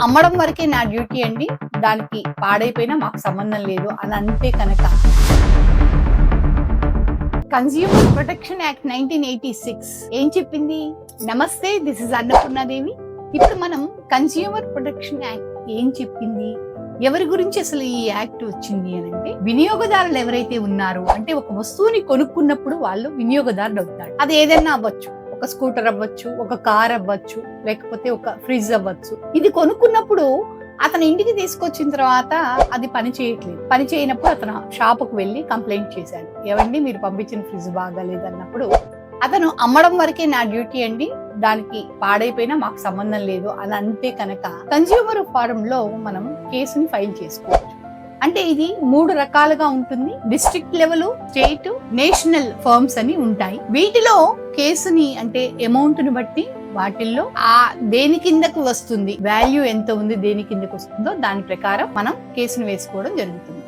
అమ్మడం వరకే నా డ్యూటీ అండి, దానికి పాడైపోయినా మాకు సంబంధం లేదు అని అంటే కనుక కన్స్యూమర్ ప్రొటెక్షన్ యాక్ట్ 1986 ఏం చెప్పింది? నమస్తే, దిస్ ఇస్ అన్నపూర్ణాదేవి. ఇప్పుడు మనం కన్స్యూమర్ ప్రొటెక్షన్ యాక్ట్ ఏం చెప్పింది, ఎవరి గురించి అసలు ఈ యాక్ట్ వచ్చింది అని అంటే, వినియోగదారులు ఎవరైతే ఉన్నారో, అంటే ఒక వస్తువుని కొనుక్కున్నప్పుడు వాళ్ళు వినియోగదారులు అవుతారు. అది ఏదైనా అవ్వచ్చు, ఒక స్కూటర్ అవ్వచ్చు, ఒక కార్ అవ్వచ్చు, లేకపోతే ఒక ఫ్రిడ్జ్ అవ్వచ్చు. ఇది కొనుక్కున్నప్పుడు అతని ఇంటికి తీసుకొచ్చిన తర్వాత అది పని చేయట్లేదు. పని చేయనప్పుడు అతను షాపుకు వెళ్ళి కంప్లైంట్ చేశాడు, ఏవండి మీరు పంపించిన ఫ్రిడ్జ్ బాగాలేదు అన్నప్పుడు అతను అమ్మడం వరకే నా డ్యూటీ అండి, దానికి పాడైపోయినా మాకు సంబంధం లేదు అని అంటే కనుక కన్స్యూమర్ ఫారం లో మనం కేసుని ఫైల్ చేసుకోవచ్చు. అంటే ఇది 3 రకాలుగా ఉంటుంది. District level, state, national firms అని ఉంటాయి. వీటిలో కేసుని అంటే అమౌంట్ ని బట్టి వాటిల్లో దేని కిందకు వస్తుంది, వాల్యూ ఎంత ఉంది, దేని కిందకు వస్తుందో దాని ప్రకారం మనం కేసును వేసుకోవడం జరుగుతుంది.